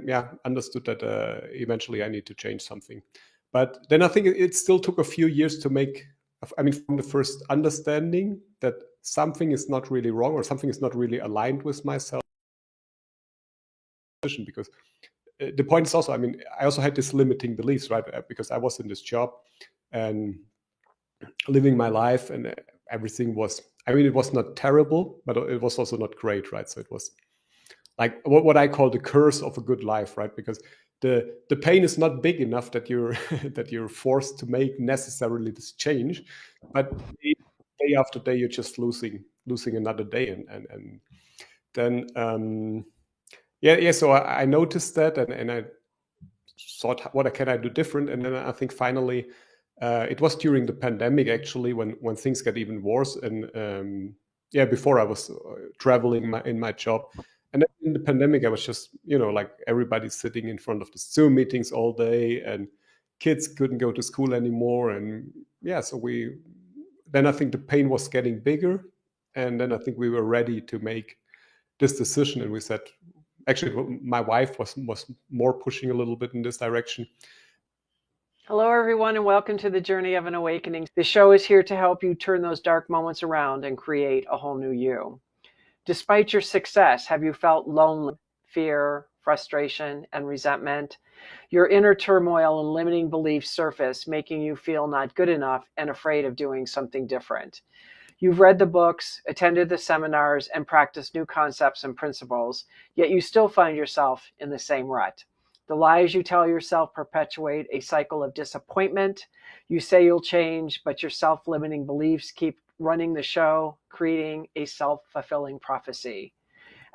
then understood that eventually I need to change something. But then I think it still took a few years to make, from the first understanding that something is not really wrong or something is not really aligned with myself. Because the point is also, I also had this limiting beliefs, right? Because I was in this job and living my life, and everything was, it was not terrible, but it was also not great, right? So it was like what I call the curse of a good life, right? Because the pain is not big enough that you're that you're forced to make necessarily this change, but day after day you're just losing another day, and then so I noticed that, and I thought, what can I do different? And then I think finally it was during the pandemic, actually, when things got even worse, and before I was traveling in my job. And then in the pandemic, I was just, like everybody's sitting in front of the Zoom meetings all day, and kids couldn't go to school anymore. And so then I think the pain was getting bigger. And then I think we were ready to make this decision. And we said, actually, my wife was more pushing a little bit in this direction. Hello, everyone, and welcome to the Journey of an Awakening. The show is here to help you turn those dark moments around and create a whole new you. Despite your success, have you felt lonely, fear, frustration, and resentment? Your inner turmoil and limiting beliefs surface, making you feel not good enough and afraid of doing something different. You've read the books, attended the seminars, and practiced new concepts and principles, yet you still find yourself in the same rut. The lies you tell yourself perpetuate a cycle of disappointment. You say you'll change, but your self-limiting beliefs keep running the show, creating a self-fulfilling prophecy.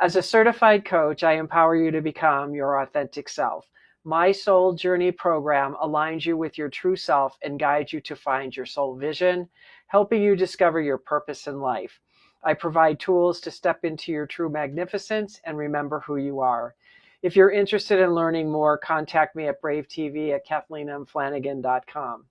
As a certified coach, I empower you to become your authentic self. My Soul Journey program aligns you with your true self and guides you to find your soul vision, helping you discover your purpose in life. I provide tools to step into your true magnificence and remember who you are. If you're interested in learning more, contact me at bravetv@KathleenMFlanagan.com.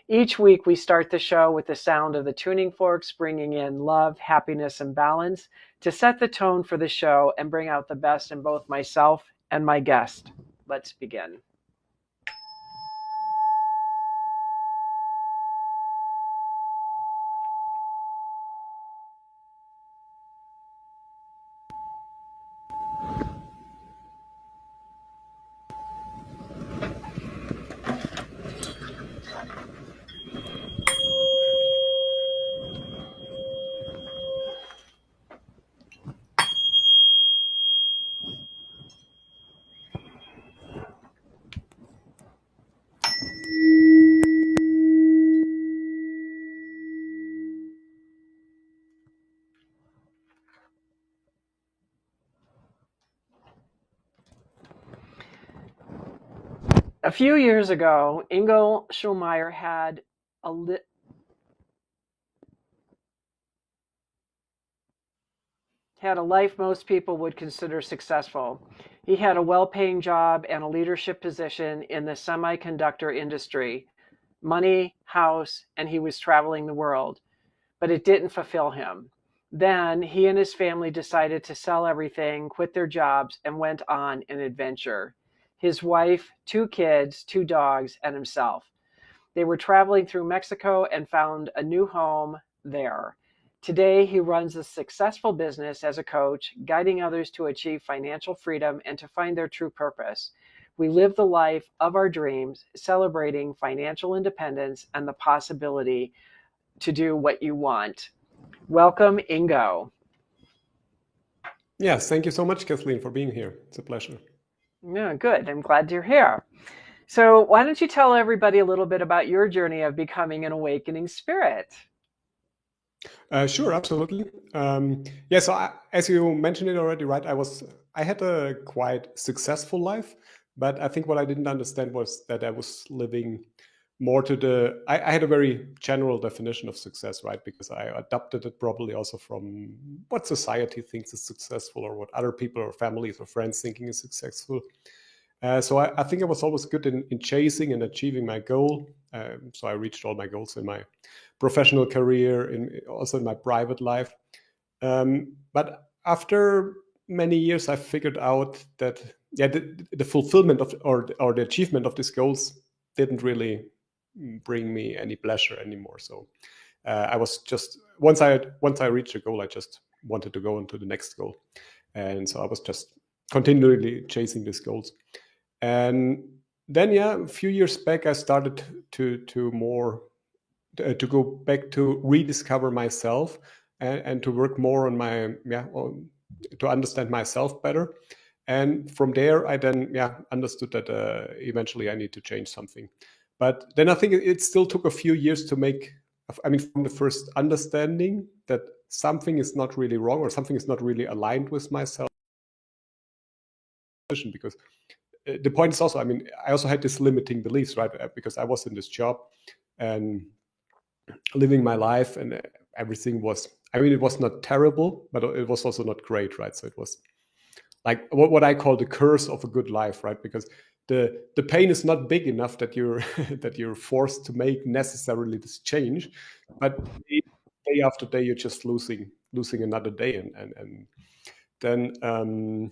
Each week, we start the show with the sound of the tuning forks, bringing in love, happiness, and balance to set the tone for the show and bring out the best in both myself and my guest. Let's begin. A few years ago, Ingo Schulmeyer had a life most people would consider successful. He had a well-paying job and a leadership position in the semiconductor industry, money, house, and he was traveling the world. But it didn't fulfill him. Then he and his family decided to sell everything, quit their jobs, and went on an adventure. His wife, 2 kids, 2 dogs, and himself. They were traveling through Mexico and found a new home there. Today, he runs a successful business as a coach, guiding others to achieve financial freedom and to find their true purpose. We live the life of our dreams, celebrating financial independence and the possibility to do what you want. Welcome, Ingo. Yes, thank you so much, Kathleen, for being here. It's a pleasure. Yeah, good. I'm glad you're here. So why don't you tell everybody a little bit about your journey of becoming an awakening spirit? Sure, absolutely. So as you mentioned it already, right? I had a quite successful life, but I think what I didn't understand was that I was living more to I had a very general definition of success, right? Because I adopted it probably also from what society thinks is successful or what other people or families or friends thinking is successful. So I think I was always good in chasing and achieving my goal. So I reached all my goals in my professional career, also in my private life. But after many years, I figured out that the fulfillment of or the achievement of these goals didn't really bring me any pleasure anymore. So I was just once I reached a goal, I just wanted to go on to the next goal, and so I was just continually chasing these goals. And then, yeah, a few years back, I started to go back to rediscover myself and to work more on to understand myself better. And from there, I then understood that eventually I need to change something. But then I think it still took a few years to make. I mean, from the first understanding that something is not really wrong or something is not really aligned with myself, because the point is also, I mean, I also had this limiting beliefs, right? Because I was in this job and living my life, and everything was. I mean, it was not terrible, but it was also not great, right? So it was like what I call the curse of a good life, right? Because the pain is not big enough that you're that you're forced to make necessarily this change, but day after day you're just losing another day, and then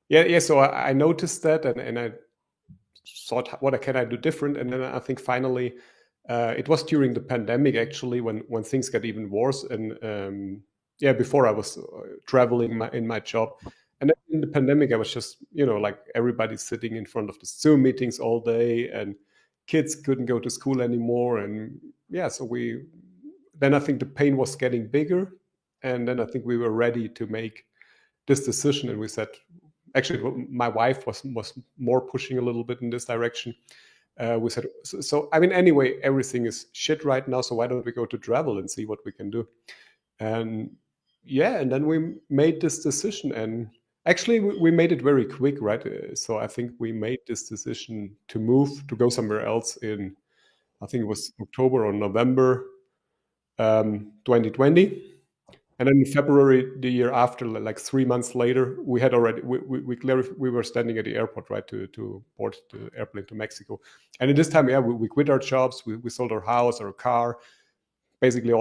yeah. So I noticed that, and I thought, what can I do different? And then I think finally, it was during the pandemic actually when things got even worse, and before I was traveling in my job. And then in the pandemic, I was just, like everybody sitting in front of the Zoom meetings all day, and kids couldn't go to school anymore. And so then I think the pain was getting bigger. And then I think we were ready to make this decision. And we said, actually, my wife was more pushing a little bit in this direction. We said, so I mean, anyway, everything is shit right now. So why don't we go to travel and see what we can do? And and then we made this decision, and actually we made it very quick, right? So I think we made this decision to move to go somewhere else in, I think it was October or November 2020. And then in February the year after, like 3 months later, we had already we were standing at the airport, right, to board the airplane to Mexico. And at this time, we quit our jobs, we sold our house, our car, basically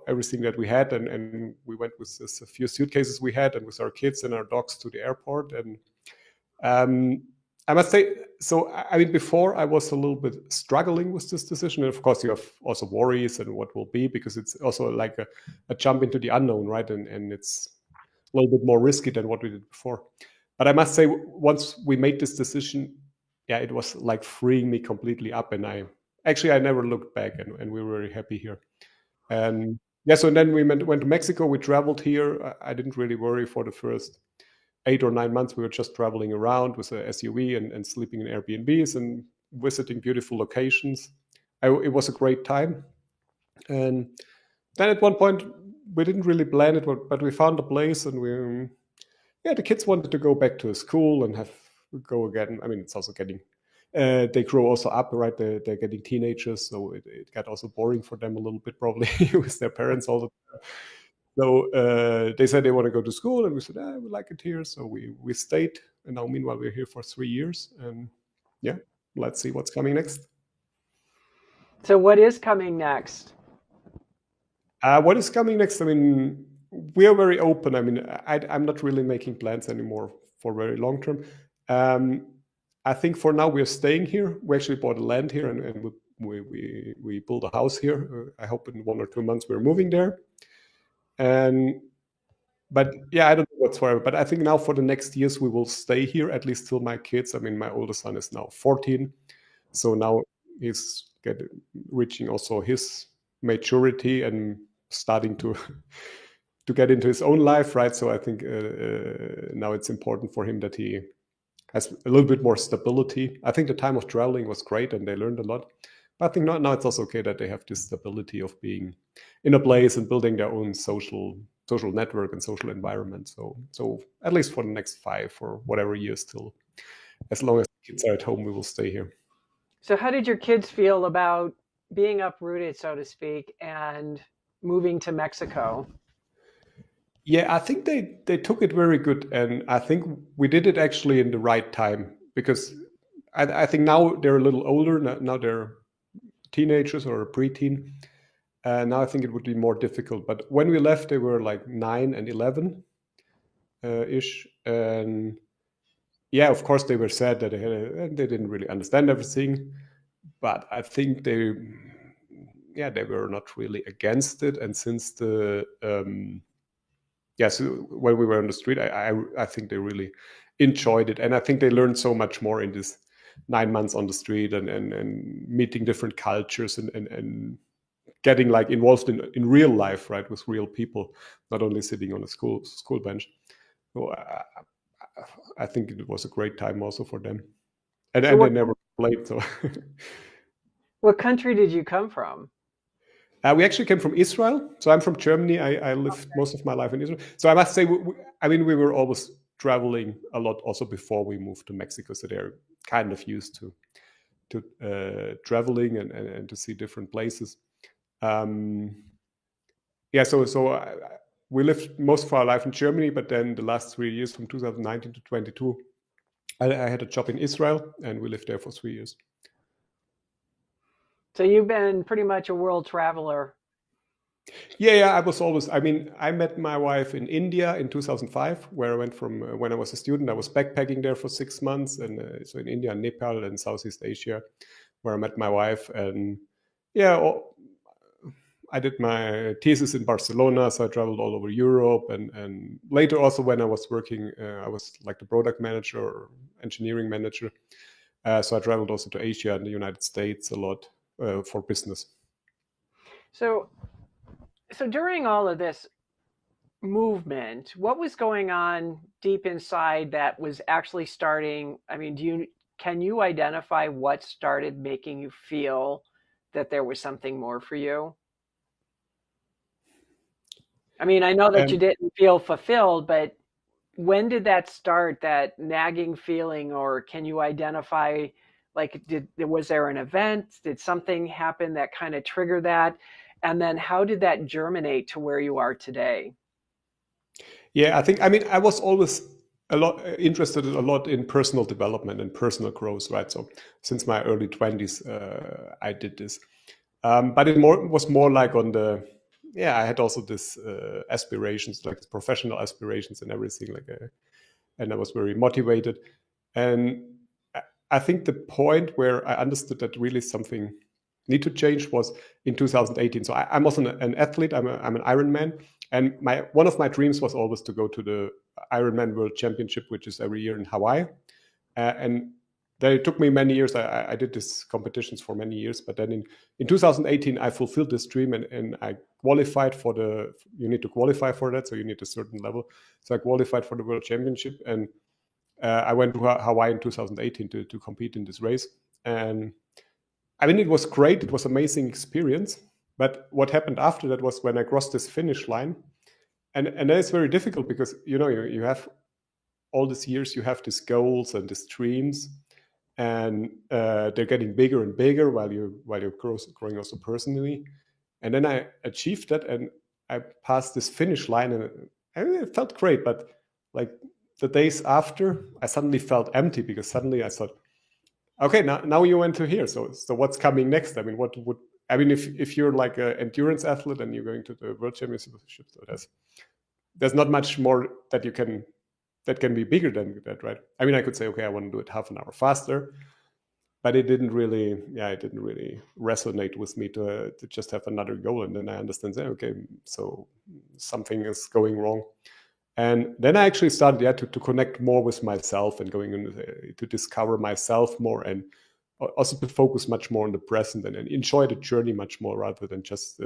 everything that we had, and we went with a few suitcases we had and with our kids and our dogs to the airport. And I must say, so I mean, before I was a little bit struggling with this decision, and of course you have also worries and what will be, because it's also like a jump into the unknown, right? And it's a little bit more risky than what we did before. But I must say, once we made this decision, it was like freeing me completely up, and I never looked back, and we were very happy here. And so then we went to Mexico. We traveled here. I didn't really worry for the first 8 or 9 months. We were just traveling around with an SUV and sleeping in Airbnbs and visiting beautiful locations. It was a great time. And then at one point, we didn't really plan it, but we found a place, and the kids wanted to go back to school and go again. I mean, it's also getting, they grow also up, right? They're getting teenagers, so it got also boring for them a little bit, probably with their parents all the time. So they said they want to go to school, and we said, we like it here. So we stayed, and now meanwhile we're here for 3 years, and let's see what's coming next. So what is coming next? What is coming next? I mean, we are very open. I mean, I'm not really making plans anymore for very long term. I think for now we're staying here. We actually bought land here, and we build a house here. I hope in 1 or 2 months we're moving there. But I don't know what's forever. But I think now for the next years we will stay here, at least till my kids. I mean, my oldest son is now 14, so now he's reaching also his maturity and starting to to get into his own life, right? So I think now it's important for him that he has a little bit more stability. I think the time of traveling was great, and they learned a lot. But I think now it's also okay that they have this stability of being in a place and building their own social network and social environment. So at least for the next 5 or whatever years, till as long as the kids are at home, we will stay here. So how did your kids feel about being uprooted, so to speak, and moving to Mexico? Yeah, I think they took it very good, and I think we did it actually in the right time, because I think now they're a little older. Now they're teenagers or a preteen. Now I think it would be more difficult. But when we left, they were like 9 and 11 ish, and yeah, of course they were sad that they didn't really understand everything, but I think they were not really against it. And since so when we were on the street, I think they really enjoyed it, and I think they learned so much more in this 9 months on the street, and meeting different cultures, and getting like involved in real life, right, with real people, not only sitting on a school bench. So I think it was a great time also for them, and So they what never played. So what country did you come from? we actually came from Israel. So I'm from Germany. I lived most of my life in Israel. So I must say, we were always traveling a lot also before we moved to Mexico. So they're kind of used to traveling and to see different places. Um, we lived most of our life in Germany, but then the last 3 years, from 2019 to 22, I had a job in Israel, and we lived there for 3 years. So you've been pretty much a world traveler. Yeah, I was always. I mean, I met my wife in India in 2005, where I went from when I was a student. I was backpacking there for 6 months, and so in India, Nepal, and Southeast Asia, where I met my wife. And yeah, I did my thesis in Barcelona, so I traveled all over Europe, and later also when I was working, I was like the product manager or engineering manager. So I traveled also to Asia and the United States a lot for business. So during all of this movement, what was going on deep inside that was actually starting? I mean, can you identify what started making you feel that there was something more for you? I mean, I know that you And didn't feel fulfilled, but when did that start, that nagging feeling? Or can you identify, like, was there an event? Did something happen that kind of triggered that? And then how did that germinate to where you are today? yeah, I mean, I was always a lot interested a lot in personal development and personal growth, right? So since my early 20s, I did this. But was more like on the, yeah, I had also this aspirations, like professional aspirations and everything, and I was very motivated. And I think the point where I understood that really something need to change was in 2018. So I'm also an athlete. I'm an Ironman, and one of my dreams was always to go to the Ironman World Championship, which is every year in Hawaii. And then it took me many years. I did these competitions for many years, but then in 2018, I fulfilled this dream, and I qualified for you need to qualify for that. So you need a certain level. So I qualified for the World Championship, and I went to Hawaii in 2018 to compete in this race. And I mean, it was great. It was an amazing experience. But what happened after that was when I crossed this finish line, and then it's very difficult because you have all these years, you have these goals and these dreams, and they're getting bigger and bigger while you're growing also personally. And then I achieved that, and I passed this finish line, and it felt great. But like the days after, I suddenly felt empty because suddenly I thought, okay, now you went to here. So what's coming next? I mean, if you're like an endurance athlete and you're going to the World Championship, so there's not much more that can be bigger than that, right? I mean, I could say, okay, I want to do it half an hour faster, but it didn't really resonate with me to just have another goal. And then I understand, okay, so something is going wrong. And then I actually started, to connect more with myself and going to discover myself more, and also to focus much more on the present, and enjoy the journey much more rather than just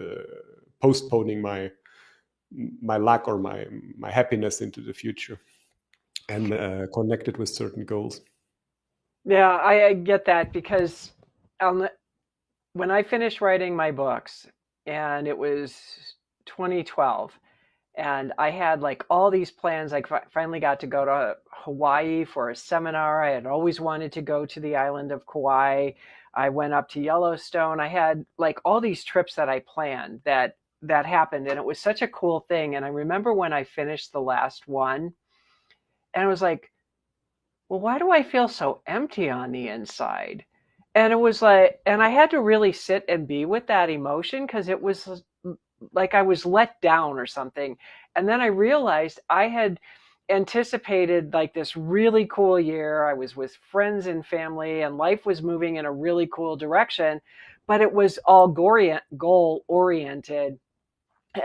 postponing my luck or my happiness into the future, and connect it with certain goals. Yeah, I get that because um, when I finished writing my books, and it was 2012, and I had like all these plans. I finally got to go to Hawaii for a seminar. I had always wanted to go to the island of Kauai. I went up to Yellowstone. I had like all these trips that I planned that happened, and it was such a cool thing. And I remember when I finished the last one, and I was like, well, why do I feel so empty on the inside? And it was like, and I had to really sit and be with that emotion because it was like I was let down or something. And then I realized I had anticipated like this really cool year. I was with friends and family, and life was moving in a really cool direction, but it was all goal oriented.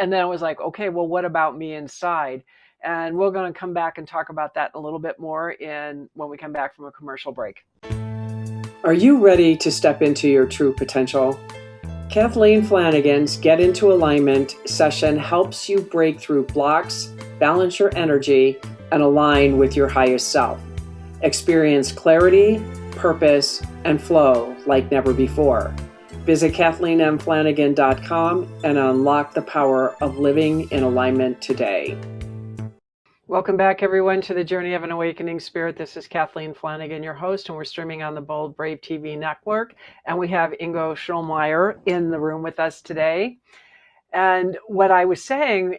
And then it was like, okay, well, what about me inside? And we're going to come back and talk about that a little bit more when we come back from a commercial break. Are you ready to step into your true potential? Kathleen Flanagan's Get Into Alignment session helps you break through blocks, balance your energy, and align with your highest self. Experience clarity, purpose, and flow like never before. Visit KathleenMFlanagan.com and unlock the power of living in alignment today. Welcome back, everyone, to the Journey of an Awakening Spirit. This is Kathleen Flanagan, your host, and we're streaming on the Bold Brave TV network. And we have Ingo Schulmeyer in the room with us today. And what I was saying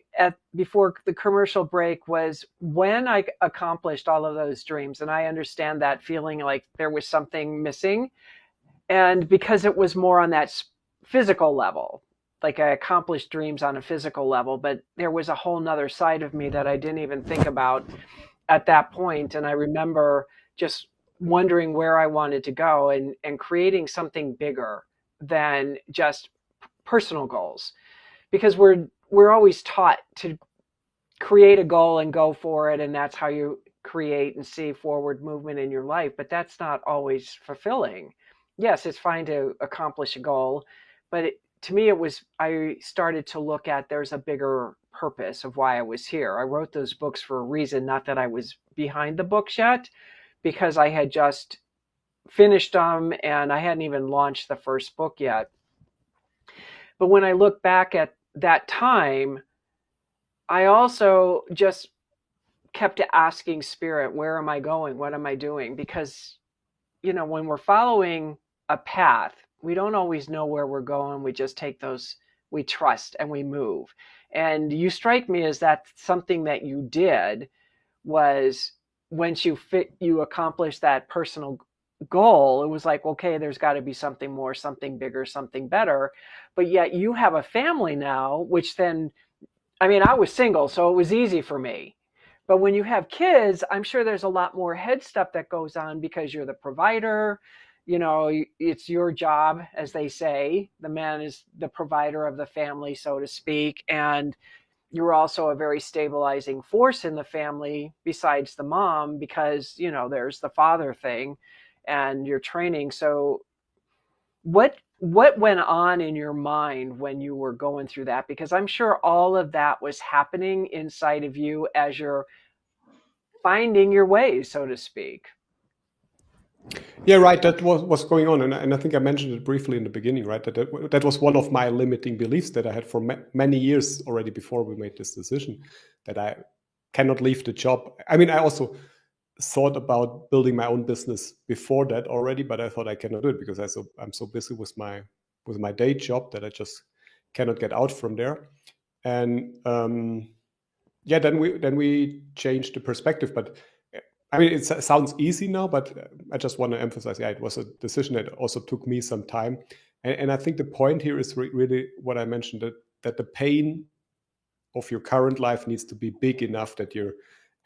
before the commercial break was when I accomplished all of those dreams, and I understand that feeling like there was something missing, and because it was more on that physical level, like I accomplished dreams on a physical level, but there was a whole nother side of me that I didn't even think about at that point. And I remember just wondering where I wanted to go and creating something bigger than just personal goals. Because we're always taught to create a goal and go for it, and that's how you create and see forward movement in your life. But that's not always fulfilling. Yes, it's fine to accomplish a goal, but to me, I started to look at there's a bigger purpose of why I was here. I wrote those books for a reason, not that I was behind the books yet, because I had just finished them and I hadn't even launched the first book yet. But when I look back at that time, I also just kept asking Spirit, where am I going? What am I doing? Because, when we're following a path, we don't always know where we're going. We just take we trust and we move. And you strike me as that something that you did was once you accomplished that personal goal, it was like, okay, there's got to be something more, something bigger, something better. But yet you have a family now, which then, I was single, so it was easy for me. But when you have kids, I'm sure there's a lot more head stuff that goes on because you're the provider. It's your job, as they say. The man is the provider of the family, so to speak. And you're also a very stabilizing force in the family besides the mom, because, there's the father thing and your training. So what went on in your mind when you were going through that? Because I'm sure all of that was happening inside of you as you're finding your way, so to speak. Yeah, right. That was what's going on, and I think I mentioned it briefly in the beginning, right? That was one of my limiting beliefs that I had for many years already before we made this decision, that I cannot leave the job. I also thought about building my own business before that already, but I thought I cannot do it because I'm so busy with my day job that I just cannot get out from there. And then we changed the perspective, but. It sounds easy now, but I just want to emphasize, it was a decision that also took me some time. And I think the point here is really what I mentioned, that the pain of your current life needs to be big enough that you're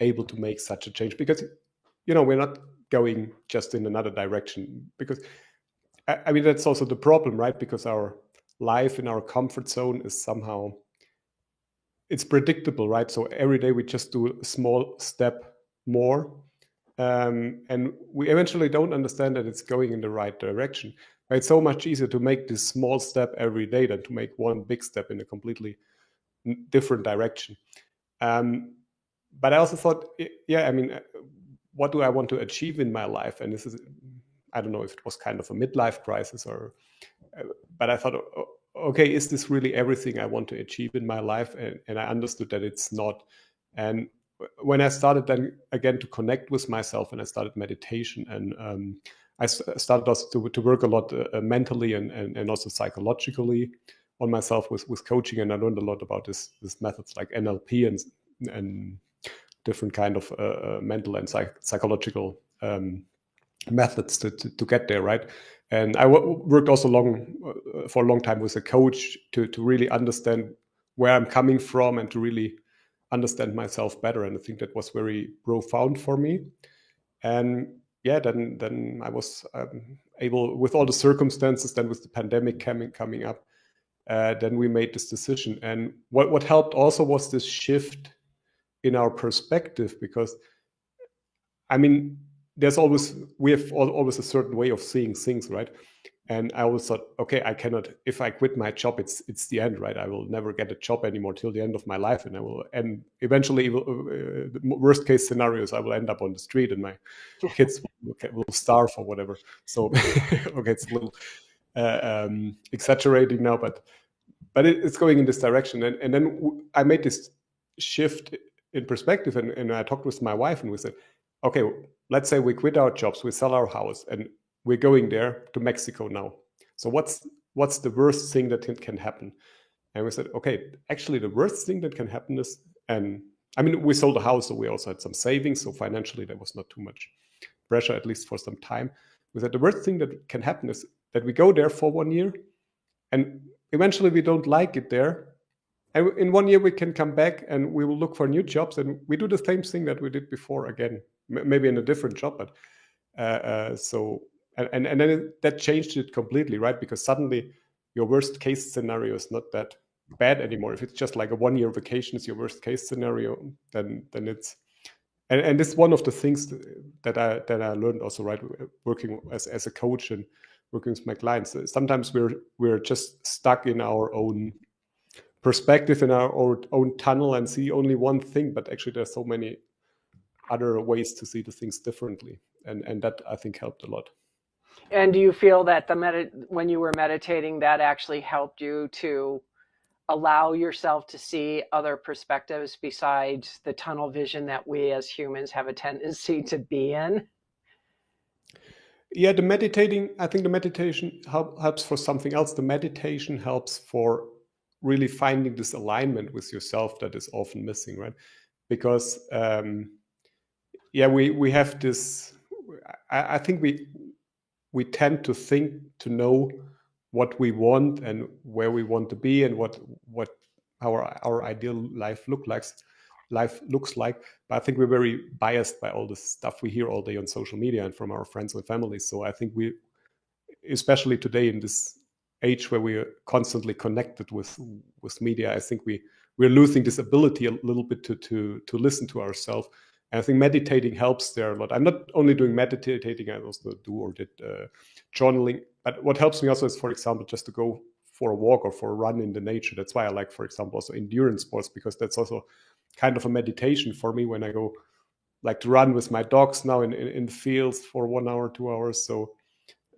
able to make such a change. Because, we're not going just in another direction. Because, that's also the problem, right? Because our life in our comfort zone is somehow, it's predictable, right? So every day we just do a small step more. And we eventually don't understand that it's going in the right direction. But it's so much easier to make this small step every day than to make one big step in a completely different direction. But I also thought, what do I want to achieve in my life? And this is, I don't know if it was kind of a midlife crisis but I thought, okay, is this really everything I want to achieve in my life? And I understood that it's not. And when I started then again to connect with myself, and I started meditation, and I started also to work a lot mentally and also psychologically on myself with coaching, and I learned a lot about this methods like NLP and different kind of mental and psychological methods to get there, right? And I worked also for a long time with a coach to really understand where I'm coming from and to really understand myself better. And I think that was very profound for me. And yeah, then I was able, with all the circumstances, then with the pandemic coming up, then we made this decision. And what helped also was this shift in our perspective, because I mean, we have always a certain way of seeing things, right? And I always thought, okay, I cannot, if I quit my job, it's the end, right? I will never get a job anymore till the end of my life, and I will, and eventually, the worst case scenario is I will end up on the street, and my kids will starve or whatever. So, okay, it's a little exaggerating now, but it's going in this direction. And then I made this shift in perspective, and I talked with my wife, and we said, okay, let's say we quit our jobs, we sell our house, and we're going there to Mexico now. So what's the worst thing that can happen? And we said, okay, actually the worst thing that can happen is, and I mean, we sold the house, so we also had some savings, so financially there was not too much pressure, at least for some time. We said the worst thing that can happen is that we go there for 1 year, and eventually we don't like it there. And in 1 year we can come back and we will look for new jobs, and we do the same thing that we did before again, maybe in a different job, but so and then that changed it completely, right? Because suddenly your worst case scenario is not that bad anymore. If it's just like a 1 year vacation is your worst case scenario, then it's and this is one of the things that I learned also, right, working as a coach and working with my clients. Sometimes we're just stuck in our own perspective, in our own tunnel, and see only one thing, but actually there's so many other ways to see the things differently, and that I think helped a lot. And do you feel that when you were meditating, that actually helped you to allow yourself to see other perspectives besides the tunnel vision that we as humans have a tendency to be in? Yeah, I think the meditation helps for something else. The meditation helps for really finding this alignment with yourself that is often missing, right? Because yeah, we have this. I think we tend to think to know what we want and where we want to be, and what our ideal life looks like. But I think we're very biased by all this stuff we hear all day on social media and from our friends and families. So I think especially today in this age where we are constantly connected with media, I think we're losing this ability a little bit to listen to ourselves. And I think meditating helps there a lot. I'm not only doing meditating, I also do or did journaling. But what helps me also is, for example, just to go for a walk or for a run in the nature. That's why I like, for example, also endurance sports, because that's also kind of a meditation for me when I go like to run with my dogs now in the fields for 1 hour, 2 hours. So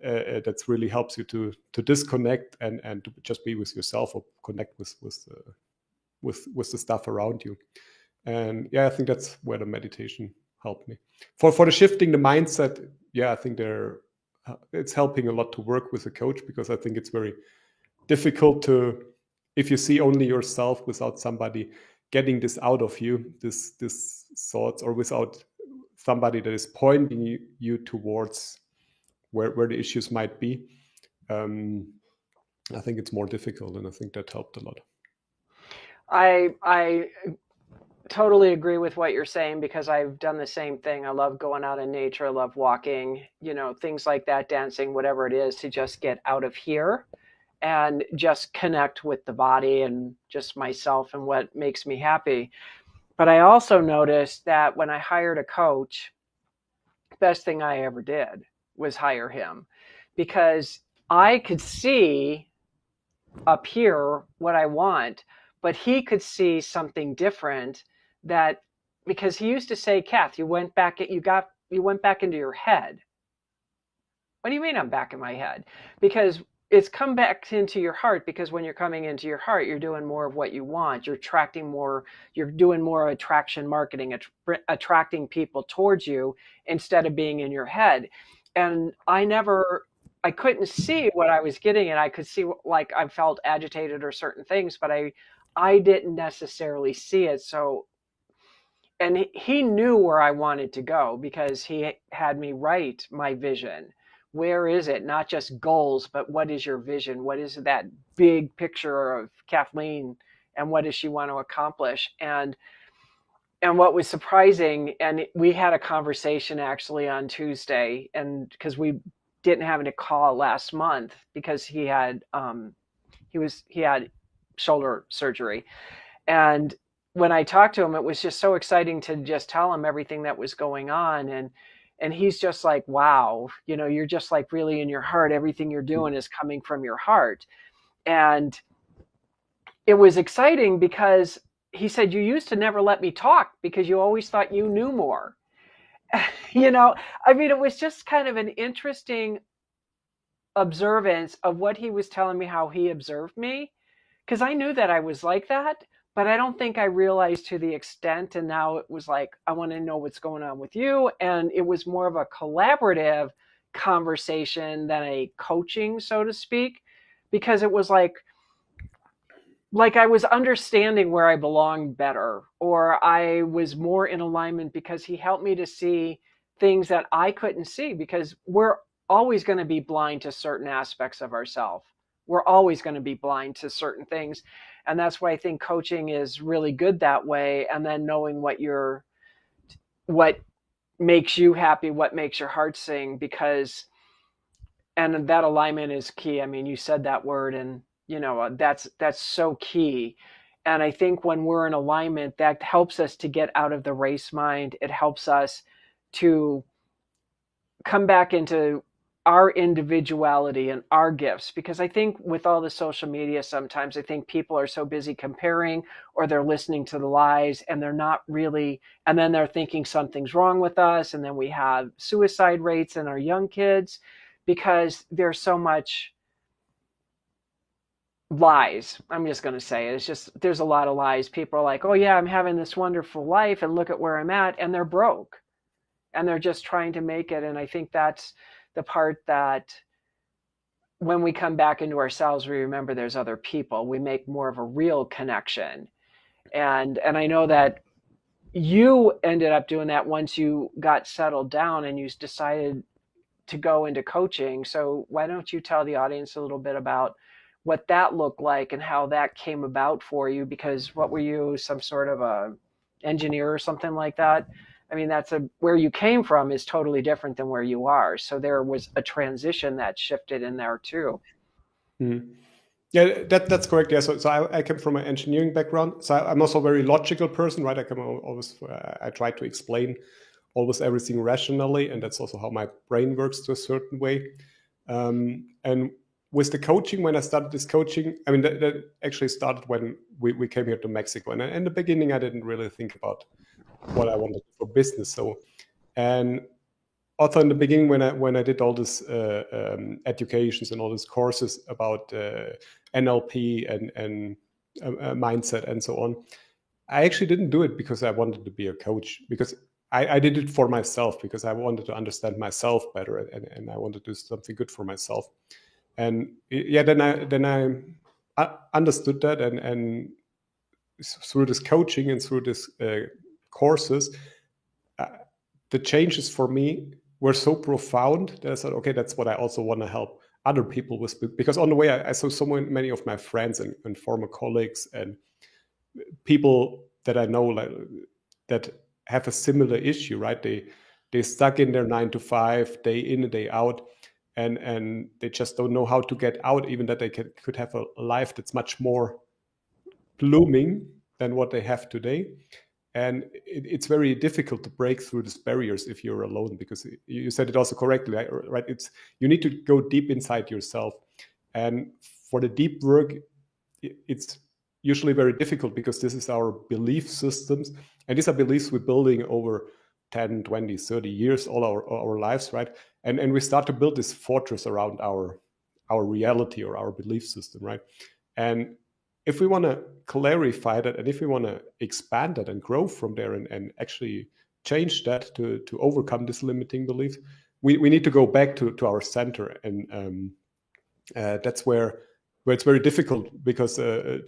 that's really helps you to disconnect and to just be with yourself, or connect with the stuff around you. And yeah, I think that's where the meditation helped me for the shifting the mindset. Yeah, I think it's helping a lot to work with a coach, because I think it's very difficult if you see only yourself without somebody getting this out of you, this thoughts, or without somebody that is pointing you towards where the issues might be. I think it's more difficult, and I think that helped a lot. I totally agree with what you're saying, because I've done the same thing. I love going out in nature. I love walking, things like that, dancing, whatever it is, to just get out of here and just connect with the body and just myself and what makes me happy. But I also noticed that when I hired a coach, best thing I ever did was hire him, because I could see up here what I want, but he could see something different. That because he used to say, Kath, you went back into your head. What do you mean I'm back in my head? Because it's come back into your heart, because when you're coming into your heart, you're doing more of what you want. You're attracting more, you're doing more attraction marketing, attracting people towards you instead of being in your head. And I couldn't see what I was getting, and I could see, like, I felt agitated or certain things, but I didn't necessarily see it. So, and he knew where I wanted to go, because he had me write my vision. Where is it? Not just goals, but what is your vision? What is that big picture of Kathleen, and what does she want to accomplish? And And what was surprising, and we had a conversation actually on Tuesday, and because we didn't have a call last month because he had shoulder surgery. And when I talked to him, it was just so exciting to just tell him everything that was going on. And he's just like, wow, you're just like really in your heart. Everything you're doing is coming from your heart. And it was exciting because he said, you used to never let me talk because you always thought you knew more. I mean, it was just kind of an interesting observance of what he was telling me, how he observed me, because I knew that I was like that, but I don't think I realized to the extent. And now it was like, I want to know what's going on with you. And it was more of a collaborative conversation than a coaching, so to speak, because it was like I was understanding where I belonged better, or I was more in alignment because he helped me to see things that I couldn't see, because we're always going to be blind to certain aspects of ourselves. We're always going to be blind to certain things. And that's why I think coaching is really good that way. And then knowing what makes you happy, what makes your heart sing, and that alignment is key. I mean, you said that word, and that's so key. And I think when we're in alignment, that helps us to get out of the race mind. It helps us to come back into our individuality and our gifts, because I think with all the social media, sometimes I think people are so busy comparing, or they're listening to the lies, and they're not really, and then they're thinking something's wrong with us. And then we have suicide rates in our young kids because there's so much lies. I'm just going to say it. It's just, there's a lot of lies. People are like, oh yeah, I'm having this wonderful life and look at where I'm at. And they're broke, and they're just trying to make it. And I think that's the part that when we come back into ourselves, we remember there's other people. We make more of a real connection. And I know that you ended up doing that once you got settled down and you decided to go into coaching. So why don't you tell the audience a little bit about what that looked like and how that came about for you? Because what were you, some sort of a engineer or something like that? I mean, where you came from is totally different than where you are. So there was a transition that shifted in there too. Mm-hmm. Yeah, that's correct. Yeah, so I came from an engineering background. So I'm also a very logical person, right? I try to explain almost everything rationally, and that's also how my brain works to a certain way. And with the coaching, when I started this coaching, I mean, that actually started when we came here to Mexico. And in the beginning, I didn't really think about what I wanted for business. So, and also in the beginning, when I did all this educations and all these courses about NLP and mindset and so on, I actually didn't do it because I wanted to be a coach, because I did it for myself, because I wanted to understand myself better, and I wanted to do something good for myself. And yeah, then I understood that, and through this coaching and through this courses, the changes for me were so profound that I said, okay, that's what I also want to help other people with. Because on the way, I saw so many of my friends and former colleagues and people that I know, like, that have a similar issue, right? They stuck in their 9 to 5, day in and day out, and they just don't know how to get out, even that they could have a life that's much more blooming than what they have today. And it's very difficult to break through these barriers if you're alone, because you said it also correctly, right? You need to go deep inside yourself. And for the deep work, it's usually very difficult, because this is our belief systems. And these are beliefs we're building over 10, 20, 30 years, all our lives, right? And we start to build this fortress around our reality or our belief system, right? And if we want to clarify that, and if we want to expand that and grow from there, and actually change that to overcome this limiting belief, we need to go back to our center. And that's where it's very difficult, because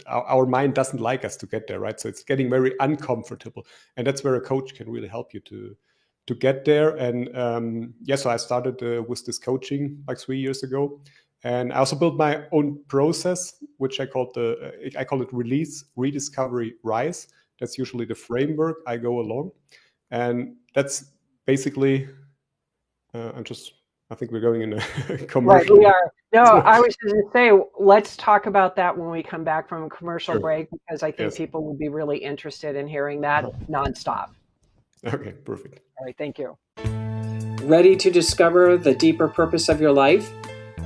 our mind doesn't like us to get there, right? So it's getting very uncomfortable, and that's where a coach can really help you to get there. And so I started with this coaching like 3 years ago. And I also built my own process, which I call it Release, Rediscovery, Rise, That's usually the framework I go along. And that's basically, I think we're going in a Right, commercial. we are. No, So, I was going to say, let's talk about that when we come back from a commercial sure. break, because I think Yes. people will be really interested in hearing that nonstop. Okay, perfect. All right, thank you. Ready to discover the deeper purpose of your life?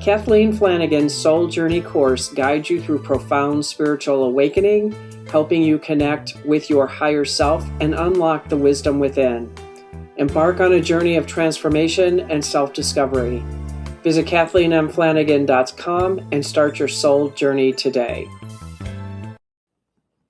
Kathleen Flanagan's Soul Journey course guides you through profound spiritual awakening, helping you connect with your higher self and unlock the wisdom within. Embark on a journey of transformation and self-discovery. Visit KathleenMFlanagan.com and start your soul journey today.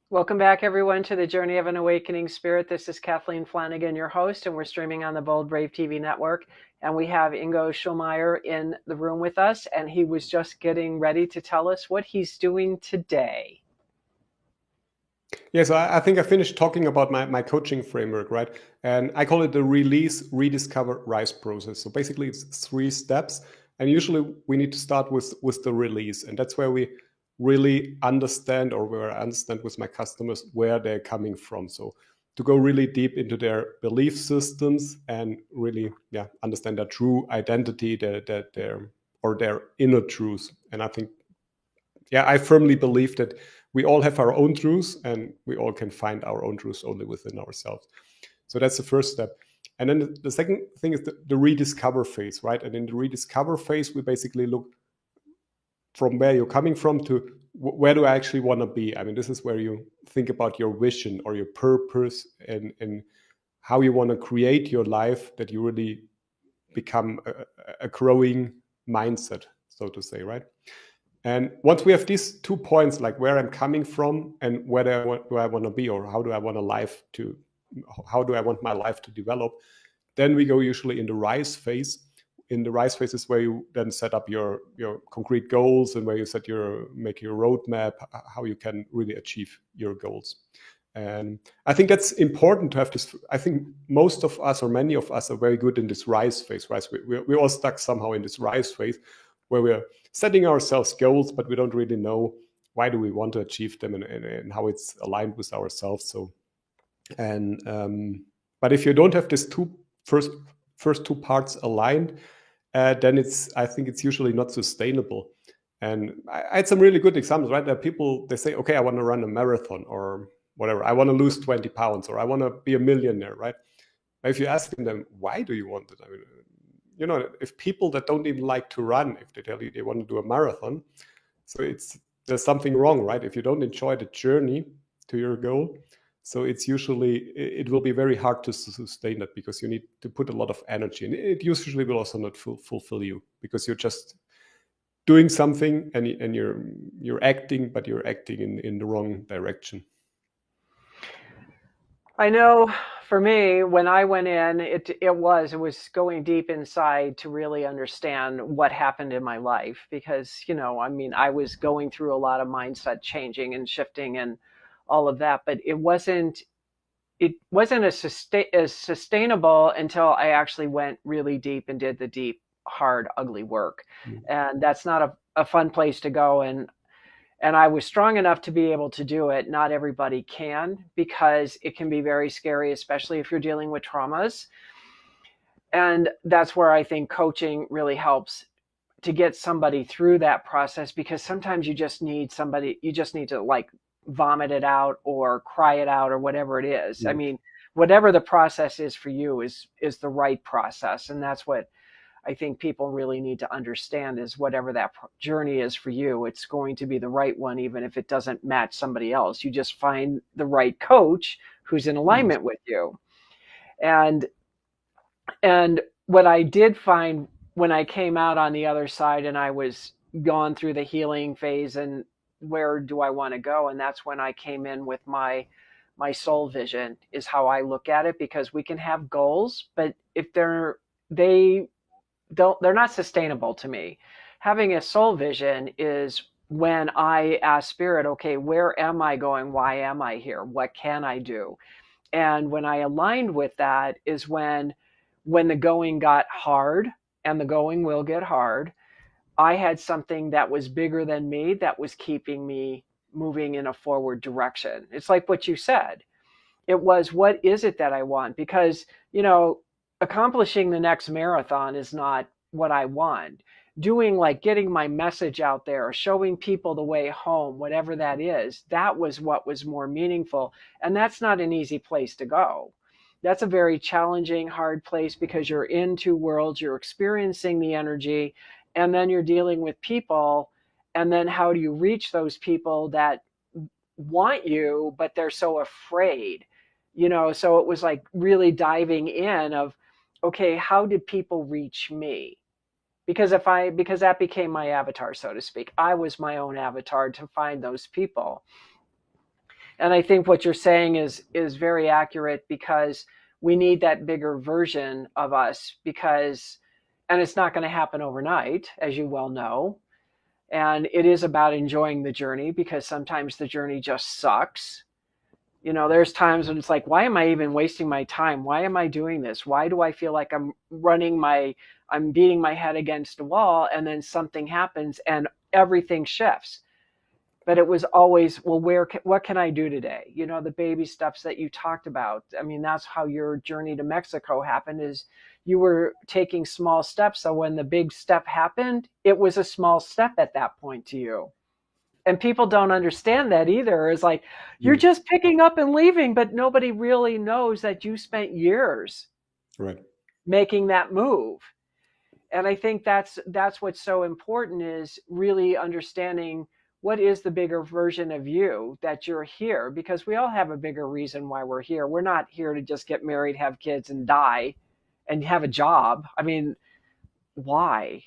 Welcome back, everyone, to the Journey of an Awakening Spirit. This is Kathleen Flanagan, your host, and we're streaming on the Bold Brave TV network. And we have Ingo Schulmeyer in the room with us, and he was just getting ready to tell us what he's doing today. Yes, I think I finished talking about my coaching framework, right? And I call it the release, rediscover, rise process. So basically it's 3 steps. And usually we need to start with the release. And that's where we really understand, or where I understand with my customers, where they're coming from. So to go really deep into their belief systems and really understand their true identity, their inner truth. And I think, I firmly believe that we all have our own truths, and we all can find our own truths only within ourselves. So that's the first step. And then the second thing is the rediscover phase, right? And in the rediscover phase, we basically look from where you're coming from to where do I actually want to be. I mean, this is where you think about your vision or your purpose, and how you want to create your life, that you really become a growing mindset, so to say, right? And once we have these 2 points, like where I'm coming from and where do I want to be, or how do I want my life to develop, then we go usually in the rise phase. In the rise phase is where you then set up your concrete goals, and where you make your roadmap, how you can really achieve your goals. And I think that's important to have this. I think most of us, or many of us, are very good in this rise phase, right? We're all stuck somehow in this rise phase, where we're setting ourselves goals, but we don't really know why do we want to achieve them, and how it's aligned with ourselves. So, but if you don't have this first 2 parts aligned, then I think it's usually not sustainable. And I had some really good examples, right? There are people, they say, okay, I want to run a marathon or whatever. I want to lose 20 pounds, or I want to be a millionaire, right? But if you ask them, why do you want it? I mean, if people that don't even like to run, if they tell you they want to do a marathon, so there's something wrong, right? If you don't enjoy the journey to your goal, so it will be very hard to sustain that, because you need to put a lot of energy, and it usually will also not fulfill you, because you're just doing something and you're acting, but you're acting in the wrong direction. I know for me, when I went in, it was going deep inside to really understand what happened in my life, because, I was going through a lot of mindset changing and shifting and all of that, but it wasn't as sustainable until I actually went really deep and did the deep, hard, ugly work. And that's not a fun place to go. And I was strong enough to be able to do it. Not everybody can, because it can be very scary, especially if you're dealing with traumas. And that's where I think coaching really helps to get somebody through that process, because sometimes you just need to like vomit it out or cry it out or whatever it is. I mean, whatever the process is for you is the right process. And that's what I think people really need to understand, is whatever that journey is for you, it's going to be the right one, even if it doesn't match somebody else. You just find the right coach who's in alignment with you. And what I did find when I came out on the other side and I was gone through the healing phase, and where do I want to go? And that's when I came in with my soul vision, is how I look at it, because we can have goals, but if they're not sustainable to me. Having a soul vision is when I ask spirit, okay, where am I going? Why am I here? What can I do? And when I aligned with that is when the going got hard, and the going will get hard, I had something that was bigger than me that was keeping me moving in a forward direction. It's like what you said. It was, what is it that I want? Because, accomplishing the next marathon is not what I want. Doing, like, getting my message out there, showing people the way home, whatever that is, that was what was more meaningful. And that's not an easy place to go. That's a very challenging, hard place, because you're in two worlds, you're experiencing the energy, and then you're dealing with people. And then how do you reach those people that want you, but they're so afraid? So it was like really diving in of, okay, how did people reach me? Because because that became my avatar, so to speak. I was my own avatar to find those people. And I think what you're saying is very accurate, because we need that bigger version of us, because, and it's not going to happen overnight, as you well know. And it is about enjoying the journey, because sometimes the journey just sucks. There's times when it's like, why am I even wasting my time? Why am I doing this? Why do I feel like I'm beating my head against a wall, and then something happens and everything shifts? But it was always, well, what can I do today? The baby steps that you talked about. I mean, that's how your journey to Mexico happened, is you were taking small steps. So when the big step happened, it was a small step at that point to you. And people don't understand that either. It's like, you're Mm. just picking up and leaving, but nobody really knows that you spent years Right. making that move. And I think that's what's so important, is really understanding what is the bigger version of you that you're here, because we all have a bigger reason why we're here. We're not here to just get married, have kids, and die and have a job. I mean, why?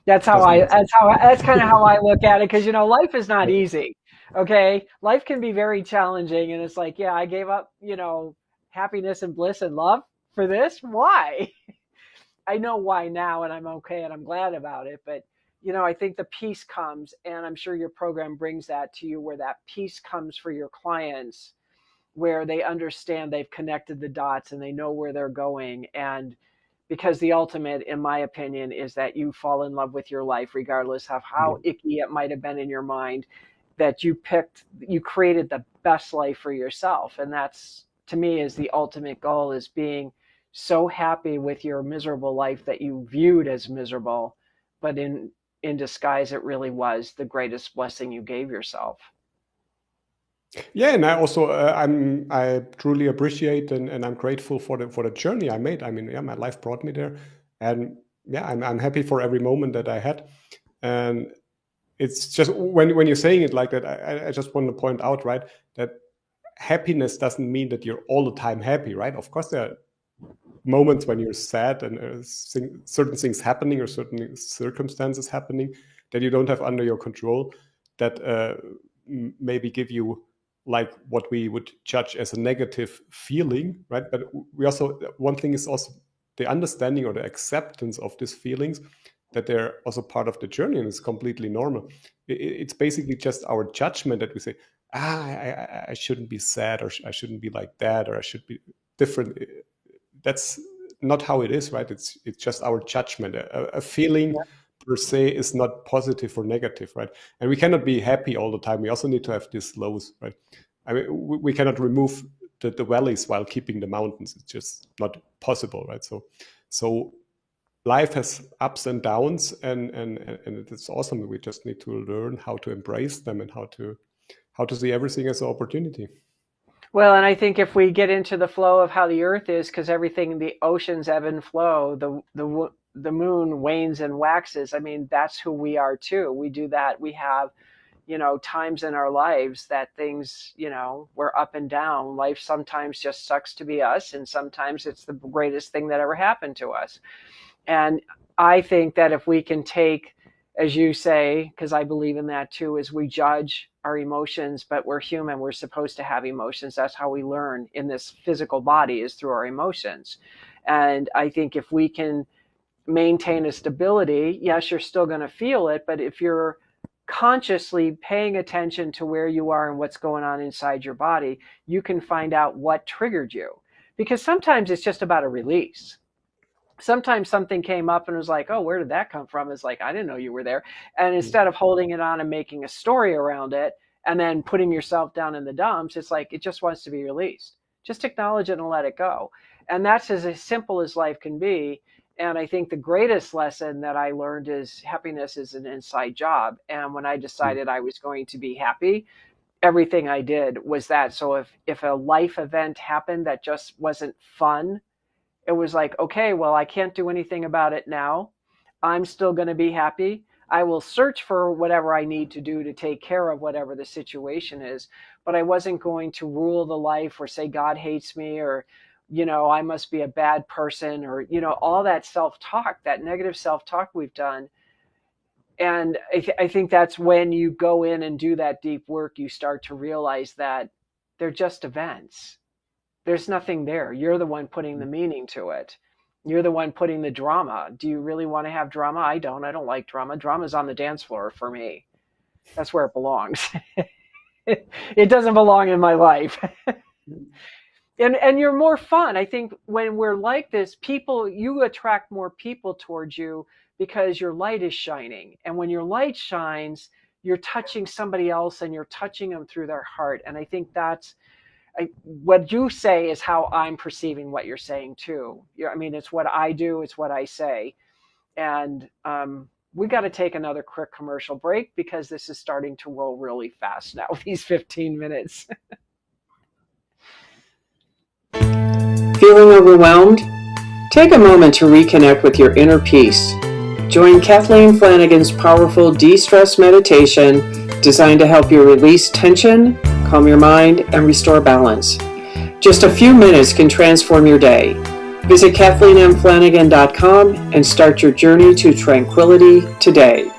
Doesn't make sense. That's kind of how I look at it, because life is not easy. Okay, life can be very challenging, and it's like, yeah, I gave up happiness and bliss and love for this. Why? I know why now, and I'm okay, and I'm glad about it. But I think the peace comes, and I'm sure your program brings that to you, where that peace comes for your clients, where they understand, they've connected the dots, and they know where they're going. And because the ultimate, in my opinion, is that you fall in love with your life, regardless of how Mm. icky it might have been in your mind, that you created the best life for yourself. And that's, to me, is the ultimate goal, is being so happy with your miserable life that you viewed as miserable, but in disguise, it really was the greatest blessing you gave yourself. Yeah, and I also I truly appreciate and I'm grateful for the journey I made. I mean, yeah, my life brought me there, and yeah, I'm happy for every moment that I had. And it's just when you're saying it like that, I just want to point out, right, that happiness doesn't mean that you're all the time happy, right? Of course, there are moments when you're sad and certain things happening or certain circumstances happening that you don't have under your control, that maybe give you like what we would judge as a negative feeling, right? But we also, one thing is also the understanding or the acceptance of these feelings, that they're also part of the journey and it's completely normal. It's basically just our judgment that we say, I shouldn't be sad, or I shouldn't be like that, or I should be different. That's not how it is, right? It's just our judgment. A feeling per se is not positive or negative, right? And we cannot be happy all the time. We also need to have these lows, right? I mean, we cannot remove the valleys while keeping the mountains. It's just not possible, right? So life has ups and downs, and it's awesome. We just need to learn how to embrace them and how to see everything as an opportunity. Well, and I think if we get into the flow of how the earth is, because everything, the oceans ebb and flow, the moon wanes and waxes. I mean, that's who we are too. We do that. We have, times in our lives that things, we're up and down. Life sometimes just sucks to be us, and sometimes it's the greatest thing that ever happened to us. And I think that if we can take, as you say, because I believe in that too, is we judge our emotions, but we're human. We're supposed to have emotions. That's how we learn in this physical body, is through our emotions. And I think if we can maintain a stability, yes, you're still going to feel it, but if you're consciously paying attention to where you are and what's going on inside your body, you can find out what triggered you. Because sometimes it's just about a release. Sometimes something came up and was like, oh, where did that come from? It's like, I didn't know you were there. And Mm. instead of holding it on and making a story around it, and then putting yourself down in the dumps. It's like it just wants to be released. Just acknowledge it and let it go. And that's as simple as life can be. And I think the greatest lesson that I learned is happiness is an inside job. And when I decided I was going to be happy, everything I did was that. So if a life event happened that just wasn't fun, it was like, okay, well, I can't do anything about it now. I'm still going to be happy. I will search for whatever I need to do to take care of whatever the situation is, but I wasn't going to rule the life or say God hates me or, I must be a bad person or, all that self-talk, that negative self-talk we've done. And I think that's when you go in and do that deep work, you start to realize that they're just events. There's nothing there. You're the one putting the meaning to it. You're the one putting the drama. Do you really want to have drama? I don't. I don't like drama. Drama's on the dance floor for me. That's where it belongs. It doesn't belong in my life. And you're more fun. I think when we're like this, you attract more people towards you because your light is shining. And when your light shines, you're touching somebody else and you're touching them through their heart. And I think that's what you say is how I'm perceiving what you're saying too. It's what I do, it's what I say. And we got to take another quick commercial break because this is starting to roll really fast now, these 15 minutes. Feeling overwhelmed? Take a moment to reconnect with your inner peace. Join Kathleen Flanagan's powerful de-stress meditation designed to help you release tension, calm your mind, and restore balance. Just a few minutes can transform your day. Visit KathleenMFlanagan.com and start your journey to tranquility today.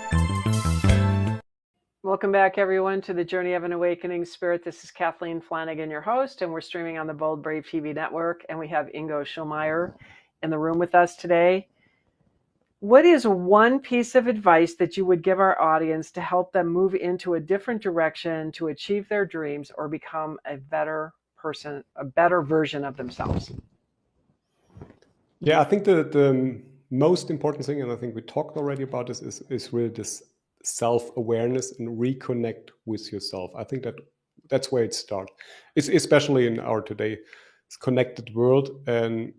Welcome back, everyone, to the Journey of an Awakening Spirit. This is Kathleen Flanagan, your host, and we're streaming on the Bold Brave TV network, and we have Ingo Schulmeyer in the room with us today. What is one piece of advice that you would give our audience to help them move into a different direction to achieve their dreams or become a better person, a better version of themselves? Yeah, I think the most important thing, and I think we talked already about this, is really this self-awareness and reconnect with yourself. I think that's where it starts. It's especially in our today's connected world. And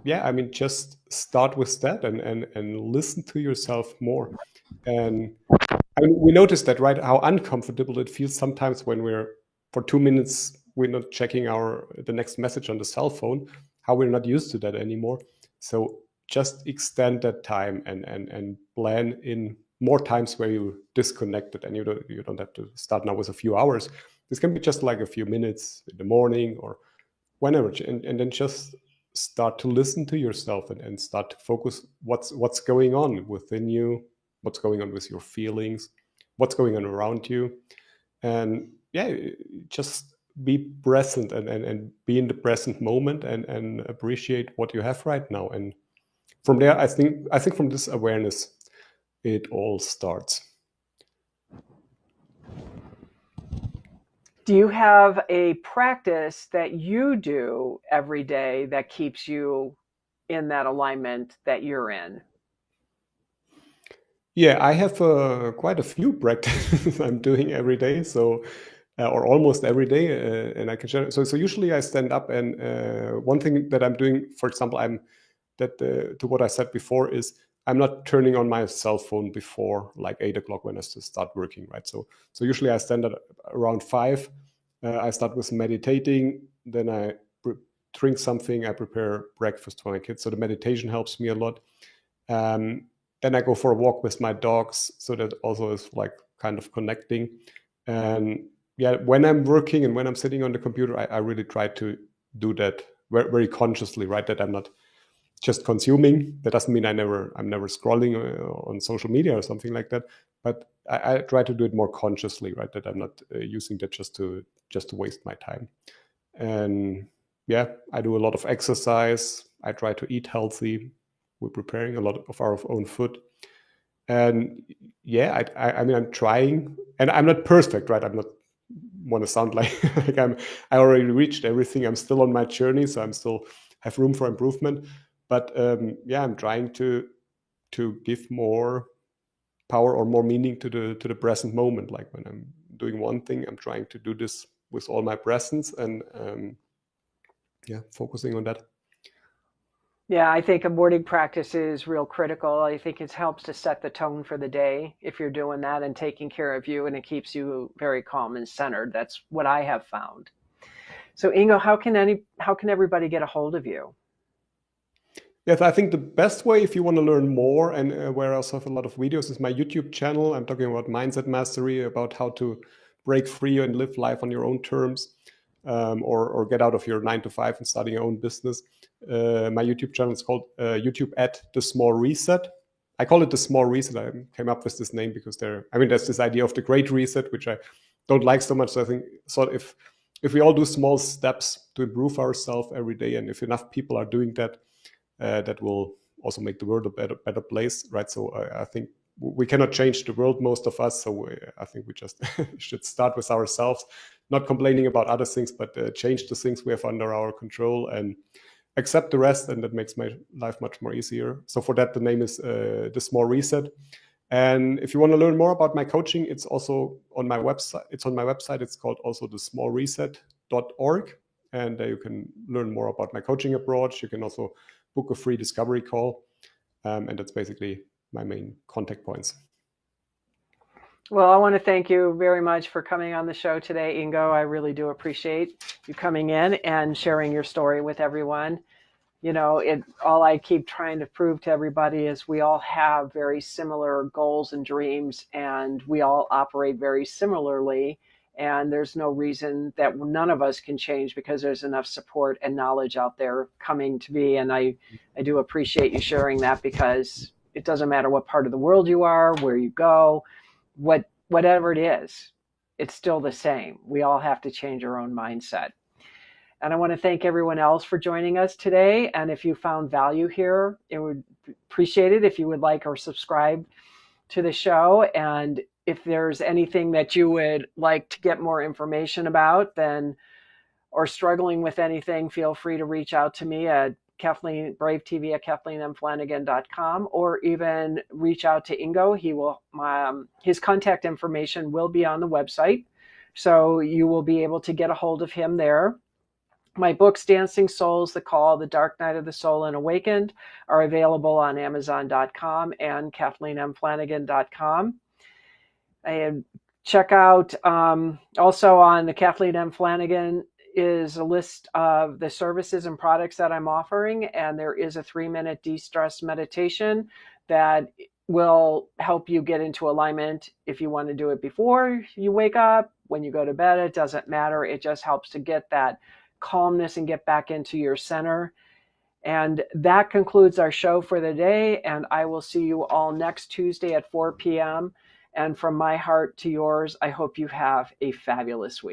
yeah, just start with that and listen to yourself more. And we noticed that, right? How uncomfortable it feels sometimes when for 2 minutes, we're not checking the next message on the cell phone, how we're not used to that anymore. So just extend that time and plan in more times where you disconnected, and you don't have to start now with a few hours. This can be just like a few minutes in the morning or whenever, and then just start to listen to yourself and start to focus what's going on within you, what's going on with your feelings, what's going on around you. And yeah, just be present and be in the present moment and appreciate what you have right now. And from there, I think from this awareness, it all starts. Do you have a practice that you do every day that keeps you in that alignment that you're in? Yeah, I have quite a few practices I'm doing every day, so or almost every day, and I can share. So usually I stand up, and one thing that I'm doing, for example, to what I said before, is I'm not turning on my cell phone before like 8 o'clock when I start working, right? So usually I stand at around 5. I start with meditating, then I drink something. I prepare breakfast for my kids, so the meditation helps me a lot. Then I go for a walk with my dogs, so that also is like kind of connecting. And yeah, when I'm working and when I'm sitting on the computer, I really try to do that very, very consciously, right? That I'm not just consuming. That doesn't mean I'm never scrolling on social media or something like that. But I try to do it more consciously, right? That I'm not using that just to waste my time. And yeah, I do a lot of exercise. I try to eat healthy. We're preparing a lot of our own food. And yeah, I'm trying, and I'm not perfect, right? I'm not want to sound like I already reached everything. I'm still on my journey, so I'm still have room for improvement. But yeah, I'm trying to give more power or more meaning to the present moment, like when I'm doing one thing. I'm trying to do this with all my presence and focusing on that. Yeah, I think a morning practice is real critical. I think it helps to set the tone for the day if you're doing that and taking care of you, and it keeps you very calm and centered. That's what I have found. So Ingo, how can everybody get a hold of you? Yes, I think the best way if you want to learn more, and where I also have a lot of videos, is my YouTube channel. I'm talking about mindset mastery, about how to break free and live life on your own terms, or get out of your 9 to 5 and starting your own business. My YouTube channel is called YouTube at The Small Reset. I call it The Small Reset. I came up with this name because there's this idea of the Great Reset, which I don't like so much. So I think if we all do small steps to improve ourselves every day, and if enough people are doing that, that will also make the world a better place, right? So I think we cannot change the world, most of us. So I think we just should start with ourselves, not complaining about other things, but change the things we have under our control and accept the rest. And that makes my life much more easier. So for that, the name is The Small Reset. And if you want to learn more about my coaching, it's also on my website. It's on my website. It's called also thesmallreset.org. And you can learn more about my coaching approach. You can also book a free discovery call. And that's basically my main contact points. Well, I want to thank you very much for coming on the show today, Ingo. I really do appreciate you coming in and sharing your story with everyone. You know, all I keep trying to prove to everybody is we all have very similar goals and dreams, and we all operate very similarly. And there's no reason that none of us can change because there's enough support and knowledge out there coming to be. And I do appreciate you sharing that, because it doesn't matter what part of the world you are, where you go, whatever it is, it's still the same. We all have to change our own mindset. And I want to thank everyone else for joining us today. And if you found value here, it would appreciate it if you would like or subscribe to the show. And if there's anything that you would like to get more information about, or struggling with anything, feel free to reach out to me at Brave TV at KathleenMFlanagan.com, or even reach out to Ingo. His contact information will be on the website, so you will be able to get a hold of him there. My books, Dancing Souls, The Call, The Dark Night of the Soul, and Awakened, are available on Amazon.com and KathleenMFlanagan.com. And check out also on the Kathleen M. Flanagan is a list of the services and products that I'm offering, and there is a 3-minute de-stress meditation that will help you get into alignment. If you want to do it before you wake up, when you go to bed, it doesn't matter. It just helps to get that calmness and get back into your center. And that concludes our show for the day, and I will see you all next Tuesday at 4 p.m. And from my heart to yours, I hope you have a fabulous week.